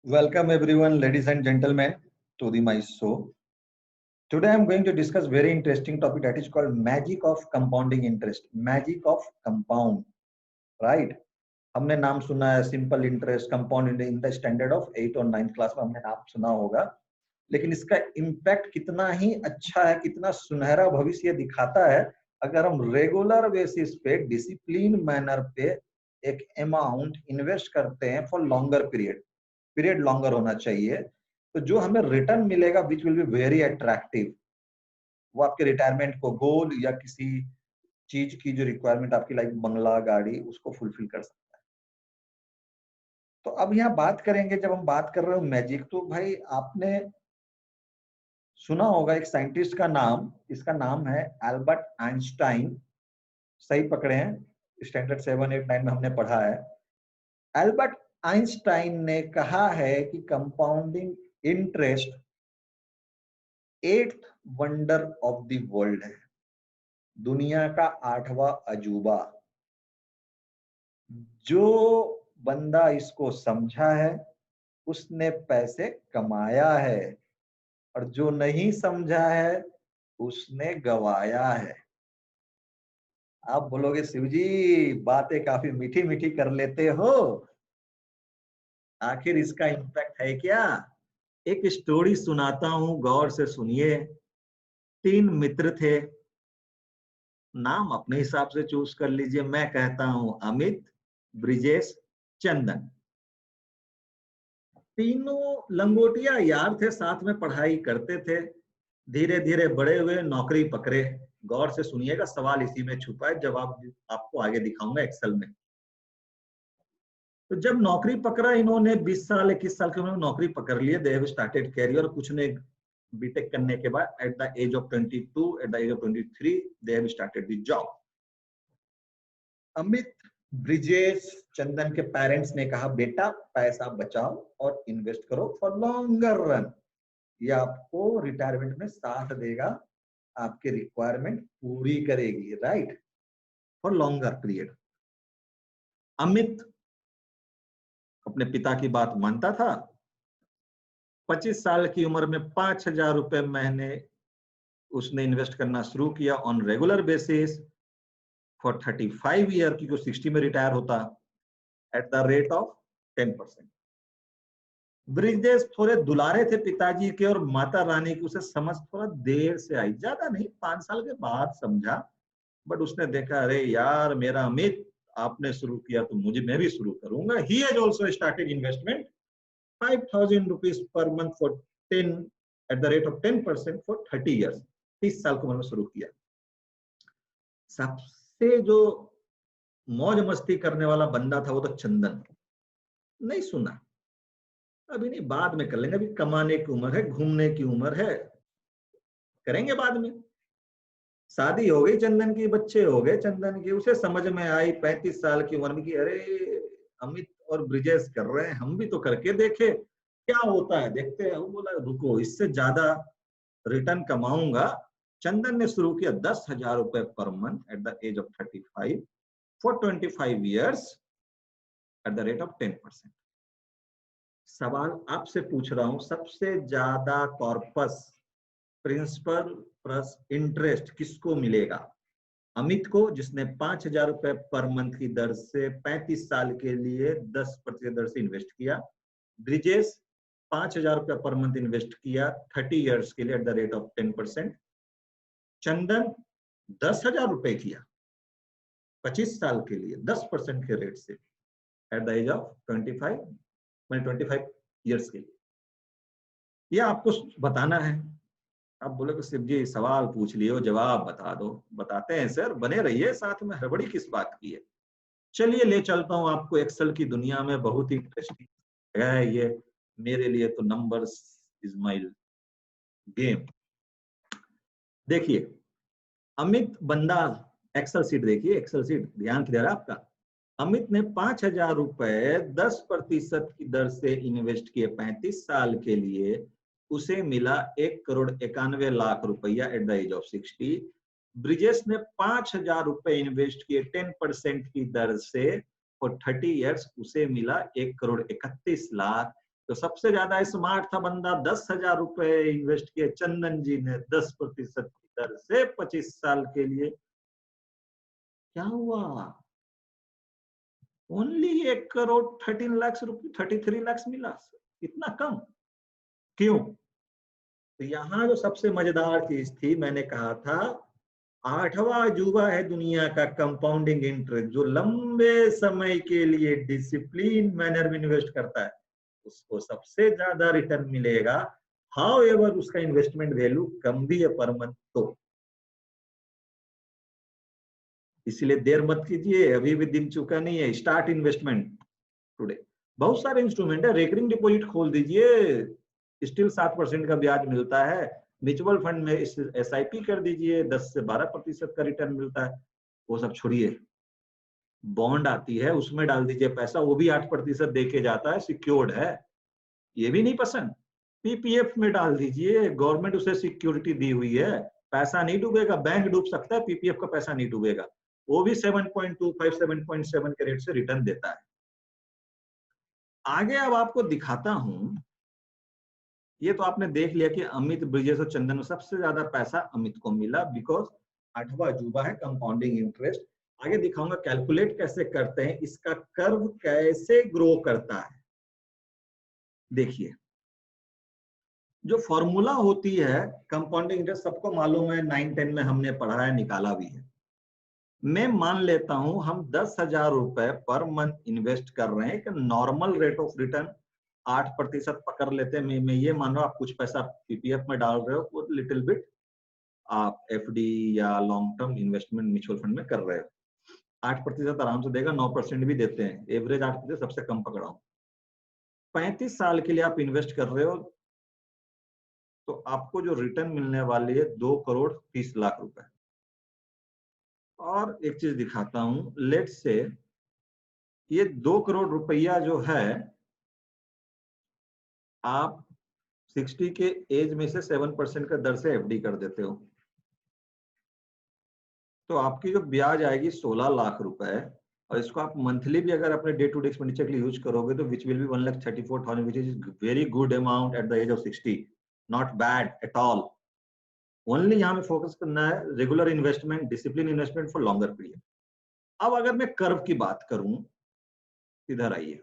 Welcome everyone, ladies and gentlemen, to the my show. Today I'm going to discuss very interesting topic that is called magic of compounding interest. Magic of compound, right? हमने नाम सुना है simple interest, compound in the standard of 8 और 9th class में हमने नाम सुना होगा, लेकिन इसका इम्पैक्ट कितना ही अच्छा है, कितना सुनहरा भविष्य दिखाता है अगर हम रेगुलर बेसिस पे डिसिप्लिन मैनर पे एक अमाउंट इन्वेस्ट करते हैं फॉर लॉन्गर पीरियड लॉन्गर होना चाहिए, तो जो हमें रिटर्न मिलेगा विच विल बी वेरी अट्रैक्टिव, वो आपके रिटायरमेंट को गोल या किसी चीज की जो रिक्वायरमेंट आपकी लाइक बंगला गाड़ी उसको फुलफिल कर सकता है। तो अब यहाँ बात करेंगे, जब हम बात कर रहे हो मैजिक, तो भाई आपने सुना होगा एक साइंटिस्ट का नाम, इसका नाम है एल्बर्ट आइंस्टाइन। सही पकड़े हैं, स्टैंडर्ड 7, 8, 9 में हमने पढ़ा है। एल्बर्ट आइंस्टाइन ने कहा है कि compounding interest 8th wonder of the world है, दुनिया का 8वां अजूबा। जो बंदा इसको समझा है उसने पैसे कमाया है, और जो नहीं समझा है उसने गवाया है। आप बोलोगे शिव जी बातें काफी मीठी मीठी कर लेते हो, आखिर इसका इम्पैक्ट है क्या? एक स्टोरी सुनाता हूं, गौर से सुनिए। 3 मित्र थे, नाम अपने हिसाब से चूज कर लीजिए। मैं कहता हूं अमित, ब्रिजेश, चंदन। तीनों लंगोटिया यार थे, साथ में पढ़ाई करते थे। धीरे धीरे बड़े हुए, नौकरी पकड़े। गौर से सुनिएगा, सवाल इसी में छुपा है, जवाब आपको आगे दिखाऊंगा एक्सेल में। तो जब नौकरी पकड़ा इन्होंने, 20 साल 21 साल के उन्होंने नौकरी पकड़ लिए। They have started career. कुछ ने बीटेक करने के बाद at the age of 22, at the age of 23 they have started the job. Amit, Brijesh, Chandan के पेरेंट्स ने कहा बेटा पैसा बचाओ और इन्वेस्ट करो फॉर लॉन्गर रन, ये आपको रिटायरमेंट में साथ देगा, आपके रिक्वायरमेंट पूरी करेगी, right, for longer period. Amit अपने पिता की बात मानता था। 25 साल की उम्र में 5,000 रुपए महीने उसने इन्वेस्ट करना शुरू किया on regular basis for 35 year, की 60 में रिटायर होता, eight the rate of 10%। Brijesh थोड़े दुलारे थे पिताजी के और माता रानी की, उसे समझ थोड़ा देर से आई, ज्यादा नहीं, 5 साल के बाद समझा। बट उसने देखा अरे यार मेरा अमित आपने शुरू किया तो मैं भी शुरू करूंगा। He has also started investment 5,000 rupees per month for 10 eight the rate of 10% for 30 years. 30 साल की उम्र में शुरू किया। सबसे जो मौज मस्ती करने वाला बंदा था वो तो चंदन। नहीं सुना, अभी नहीं, बाद में कर लेंगे, अभी कमाने की उम्र है, घूमने की उम्र है, करेंगे बाद में। शादी हो गई चंदन की, बच्चे हो गए चंदन की। उसे समझ में आई 35 साल की उम्र में कि अरे अमित और ब्रिजेश कर रहे हैं, हम भी तो करके देखे क्या होता है, देखते हैं। वो बोला रुको, इससे ज्यादा रिटर्न कमाऊंगा। चंदन ने शुरू किया 10,000 रुपए पर month at the age of 35 for 25 years at the rate of 10%। सवाल आपसे पूछ रहा हूं, सबसे ज्यादा कॉर्पस प्रिंसिपल प्लस इंटरेस्ट किसको मिलेगा? अमित को, जिसने 5,000 रुपए पर मंथ की दर से 35 साल के लिए 10% दर से इन्वेस्ट किया। ब्रिजेश 5,000 रुपए पर मंथ इन्वेस्ट किया 30 इयर्स के लिए एट द रेट ऑफ 10%। चंदन 10,000 रुपए किया 25 साल के लिए 10% के रेट से at the age of 25 years के लिए। यह आपको बताना है। आप बोले कि शिव जी सवाल पूछ लियो, जवाब बता दो। बताते हैं सर, बने रहिए साथ में, हड़बड़ी किस बात की है। चलिए ले चलता हूं आपको एक्सेल की दुनिया में, बहुत ही इंटरेस्टिंग है ये मेरे लिए तो। Numbers is my game. देखिए अमित बंदा, एक्सेल सीट देखिए, एक्सेल सीट ध्यान किधर है आपका। अमित ने 5,000 रुपए 10% की दर से इन्वेस्ट किए 35 साल के लिए, उसे मिला 1,91,00,000 रुपया at the age of 60। Brijesh ने 5,000 रुपए इन्वेस्ट किए 10% की दर से फॉर 30 इयर्स, उसे मिला 1,31,00,000 तो सबसे ज्यादा स्मार्ट था बंदा, 10,000 रुपए इन्वेस्ट किए चंदन जी ने 10% की दर से 25 साल के लिए। क्या हुआ? ओनली 1,13,00,000 रुपए, 33 लाख मिला। इतना कम क्यों? तो यहाँ जो सबसे मजेदार चीज थी, मैंने कहा था 8वां अजूबा है दुनिया का कंपाउंडिंग इंटरेस्ट, जो लंबे समय के लिए डिसिप्लिन मैनर में इन्वेस्ट करता है उसको सबसे ज्यादा रिटर्न मिलेगा। हाउ एवर उसका इन्वेस्टमेंट वैल्यू कम भी है पर मंथ तो। इसलिए देर मत कीजिए, अभी भी दिन चुका नहीं है। Start investment today. बहुत सारे इंस्ट्रूमेंट है, रेकरिंग डिपॉजिट खोल दीजिए, स्टिल 7% का ब्याज मिलता है। म्यूचुअल फंड में SIP कर दीजिए, 10 से 12% का रिटर्न मिलता है। वो सब छोड़िए, बॉन्ड आती है उसमें डाल दीजिए पैसा, वो भी 8% दे के जाता है, सिक्योर्ड है। ये भी नहीं पसंद, PPF में डाल दीजिए, गवर्नमेंट उसे सिक्योरिटी दी हुई है, पैसा नहीं डूबेगा। बैंक डूब सकता है, PPF का पैसा नहीं डूबेगा। वो भी 7.25 7.7 के रेट से रिटर्न देता है। आगे अब आपको दिखाता हूं। ये तो आपने देख लिया कि अमित, ब्रिजेश और चंदन में सबसे ज्यादा पैसा अमित को मिला, बिकॉज 8वां अजूबा है कंपाउंडिंग इंटरेस्ट। आगे दिखाऊंगा कैलकुलेट कैसे करते हैं, इसका कर्व कैसे ग्रो करता है। देखिए, जो फॉर्मूला होती है कंपाउंडिंग इंटरेस्ट, सबको मालूम है, 9-10 में हमने पढ़ा है, निकाला भी है। मैं मान लेता हूं हम 10,000 रुपए पर मंथ इन्वेस्ट कर रहे हैं, एक नॉर्मल रेट ऑफ रिटर्न 8% पकड़ लेते हैं। मैं ये मान रहा हूं आप कुछ पैसा PPF में डाल रहे हो, वो लिटिल बिट आप FD या long term investment mutual fund में कर रहे हो। 8% आराम से देगा, 9% भी देते हैं, एवरेज 8% सबसे कम पकड़ा हूं। 35 साल के लिए आप इन्वेस्ट कर रहे हो, तो आपको जो रिटर्न मिलने वाली है 2,30,00,000 रुपए। और एक चीज दिखाता हूं, लेट से ये 2 करोड़ रुपया जो है, आप 60 के एज में से 7% का दर से FD कर देते हो, तो आपकी जो ब्याज आएगी 16 लाख रुपए। और इसको आप मंथली भी अगर अपने डे टू डे एक्सपेंडिचर के लिए यूज करोगे तो which will be 1,34,000, which is very good amount at the age of 60। Not bad at all. Only यहाँ में फोकस करना है regular investment, discipline investment for longer period. अब अगर मैं कर्व की बात करूं, इधर आइए,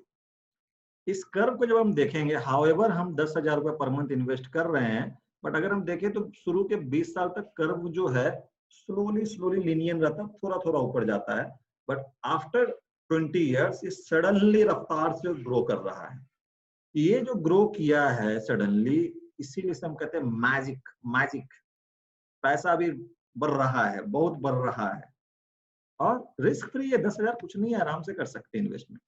इस कर्व को जब हम देखेंगे, हाउएवर हम 10,000 रुपए पर मंथ इन्वेस्ट कर रहे हैं, बट अगर हम देखें तो शुरू के 20 साल तक कर्व जो है स्लोली स्लोली लीनियन रहता है, थोड़ा थोड़ा ऊपर जाता है, बट आफ्टर 20 ईयर्स ये सडनली रफ्तार से ग्रो कर रहा है। ये जो ग्रो किया है सडनली, इसीलिए हम कहते हैं मैजिक। मैजिक पैसा भी बढ़ रहा है, बहुत बढ़ रहा है, और रिस्क फ्री है। 10,000 कुछ नहीं है, आराम से कर सकते हैं इन्वेस्टमेंट।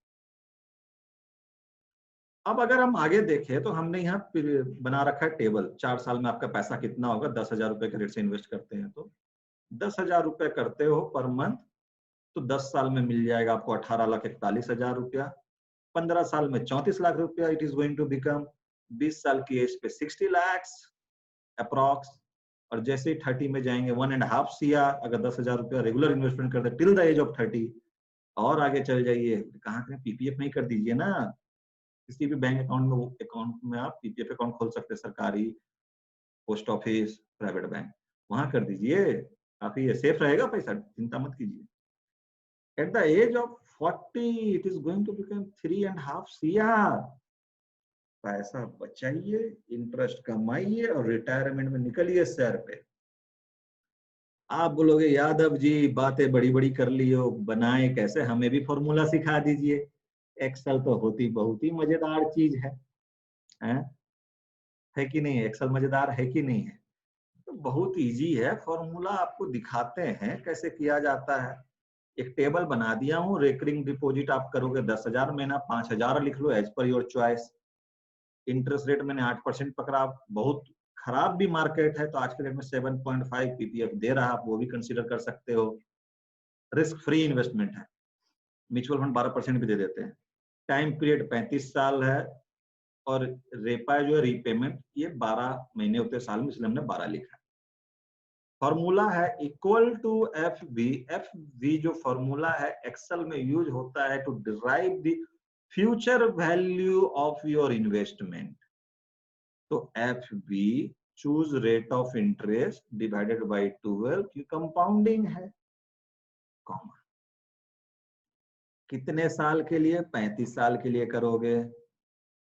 अब अगर हम आगे देखें तो हमने यहाँ बना रखा है टेबल, 4 साल में आपका पैसा कितना होगा। 10,000 रुपए के रेट से इन्वेस्ट करते हैं तो 10,000 रुपए करते हो पर मंथ, तो 10 साल में मिल जाएगा आपको 18,41,000 रुपया। 15 साल में 34 लाख रुपया it is going to become. 20 साल की एज पे 60 लाख अप्रॉक्स। और जैसे ही 30 में जाएंगे 1.5 CR, अगर 10,000 रुपया रेगुलर इन्वेस्टमेंट करते टिल द एज ऑफ 30। और आगे चल जाइए, कहाँ करें, PPF नहीं कर दीजिए ना, किसी भी बैंक अकाउंट में, वो अकाउंट में आप PPF अकाउंट खोल सकते हैं, सरकारी, पोस्ट ऑफिस, प्राइवेट बैंक, वहां कर दीजिए, काफी सेफ रहेगा पैसा, चिंता मत कीजिए। At the age of 40 it is going to become 3.5 CR। पैसा बचाइए, इंटरेस्ट कमाइए और रिटायरमेंट में निकलिए सैर पे। आप बोलोगे यादव जी बातें बड़ी बड़ी कर ली हो, बनाए कैसे, हमें भी फॉर्मूला सिखा दीजिए। एक्सेल तो होती बहुत ही मजेदार चीज है कि नहीं? एक्सेल मजेदार है कि नहीं है? तो बहुत इजी है, फॉर्मूला आपको दिखाते हैं कैसे किया जाता है। एक टेबल बना दिया हूँ, रेकरिंग डिपॉजिट आप करोगे 10,000, महीना 5,000 लिख लो, as per your choice. Interest rate मैंने 8% पकड़ा, बहुत खराब भी मार्केट है तो आज के डेट में 7.5 PPF दे रहा है, आप वो भी कंसीडर कर सकते हो। रिस्क फ्री इन्वेस्टमेंट है, म्यूचुअल फंड 12% भी दे देते हैं। टाइम पीरियड 35 साल है, और रेपा जो है रीपेमेंट, ये 12 महीने होते हैं साल में, इसलिए हमने 12 लिखा है। फॉर्मूला है इक्वल टू FV। FV जो फॉर्मूला है एक्सेल में यूज होता है to derive the future value of your investment, तो FV choose rate of interest divided by 12, की कंपाउंडिंग है, कॉमा। कितने साल के लिए? 35 साल के लिए करोगे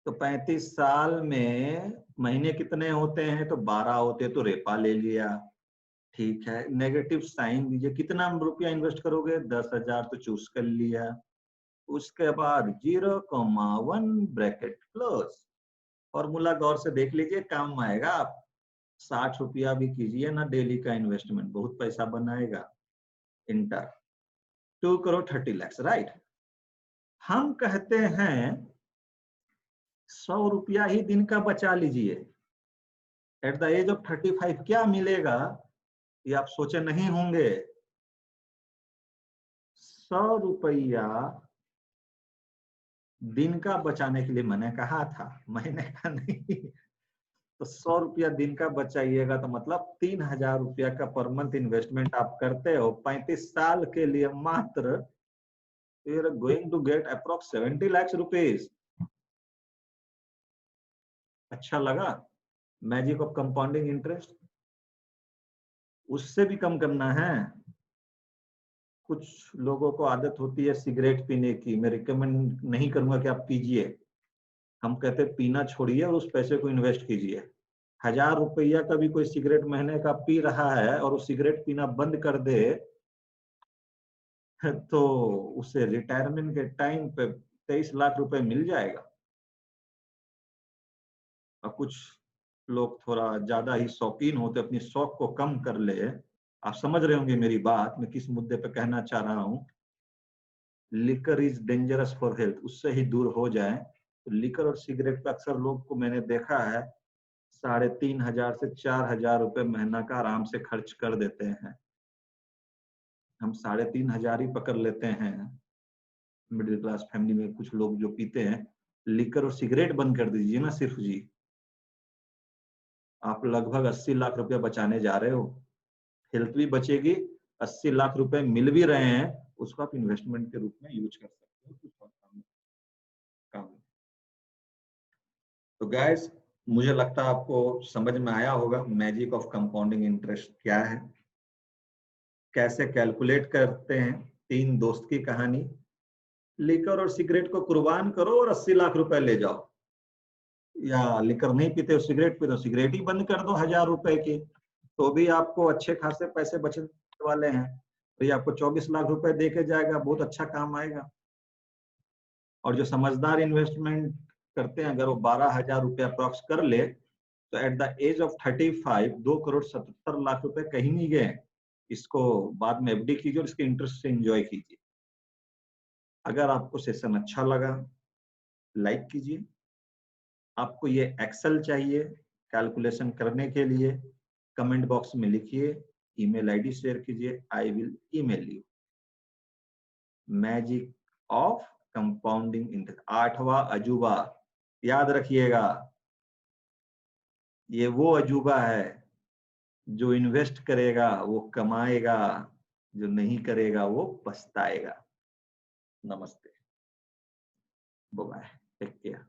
तो 35 साल में महीने कितने होते हैं? तो 12 होते, तो रेपा ले लिया, ठीक है। नेगेटिव साइन दीजिए, कितना रुपया इन्वेस्ट करोगे? 10,000, तो चूज कर लिया। उसके बाद 0,1 ब्रैकेट क्लोज। फॉर्मूला गौर से देख लीजिए, काम आएगा। आप 60 रुपया भी कीजिए ना डेली का इन्वेस्टमेंट, बहुत पैसा बनाएगा। Inter 2 crore 30 lakh, right. हम कहते हैं 100 रुपया ही दिन का बचा लीजिए। एट द एज ऑफ 35 क्या मिलेगा, ये आप सोचे नहीं होंगे। 100 रुपया दिन का बचाने के लिए मैंने कहा था, महीने का नहीं। तो 100 रुपया दिन का बचाइएगा तो मतलब 3,000 रुपया का पर मंथ इन्वेस्टमेंट आप करते हो 35 साल के लिए मात्र, you are going to get approx 70 lakhs rupees। अच्छा लगा मैजिक ऑफ कंपाउंडिंग इंटरेस्ट? उससे भी कम करना है। कुछ लोगों को आदत होती है सिगरेट पीने की, मैं रिकमेंड नहीं करूंगा कि आप पीजिए। हम कहते हैं पीना छोड़िए और उस पैसे को इन्वेस्ट कीजिए। 1,000 रुपया का भी कोई सिगरेट महीने का पी रहा है और वो सिगरेट पीना बंद कर दे तो उसे रिटायरमेंट के टाइम पे 23 लाख रुपए मिल जाएगा। और कुछ लोग थोड़ा ज्यादा ही शौकीन होते, अपनी शौक को कम कर ले। आप समझ रहे होंगे मेरी बात, मैं किस मुद्दे पे कहना चाह रहा हूँ। Liquor is dangerous for health, उससे ही दूर हो जाए। तो लिकर और सिगरेट पे अक्सर लोग को मैंने देखा है 3,500 से 4,000 रुपए महीना का आराम से खर्च कर देते हैं। हम 3,500 ही पकड़ लेते हैं। मिडिल क्लास फैमिली में कुछ लोग जो पीते हैं, लिकर और सिगरेट बंद कर दीजिए ना सिर्फ जी, आप लगभग 80 लाख रुपया बचाने जा रहे हो। हेल्थ भी बचेगी, 80 लाख रुपए मिल भी रहे हैं, उसको आप इन्वेस्टमेंट के रूप में यूज कर सकते हो कुछ और काम। तो गाइस, मुझे लगता है आपको समझ में आया होगा मैजिक ऑफ कंपाउंडिंग इंटरेस्ट क्या है, कैसे कैलकुलेट करते हैं। 3 दोस्त की कहानी, लिकर और सिगरेट को कुर्बान करो और 80 लाख रुपए ले जाओ, या लिकर नहीं पीते हो सिगरेट पीते हो, सिगरेट ही बंद कर दो 1,000 रुपए की, तो भी आपको अच्छे खासे पैसे बचने वाले हैं। तो ये आपको 24 लाख रुपए दे के जाएगा, बहुत अच्छा काम आएगा। और जो समझदार इन्वेस्टमेंट करते हैं, अगर वो 12,000 रुपया अप्रॉक्स कर ले, तो at the age of 35 2 crore 77 lakh रुपए कहीं नहीं गए। इसको बाद में FD कीजिए और इसके इंटरेस्ट से एंजॉय कीजिए। अगर आपको सेशन अच्छा लगा, लाइक कीजिए। आपको ये एक्सेल चाहिए कैलकुलेशन करने के लिए, कमेंट बॉक्स में लिखिए, ईमेल आईडी शेयर कीजिए, I will email you. Magic of compounding interest, 8वां अजूबा, याद रखिएगा। ये वो अजूबा है, जो इन्वेस्ट करेगा वो कमाएगा, जो नहीं करेगा वो पछताएगा। नमस्ते, बाय, टेक केयर।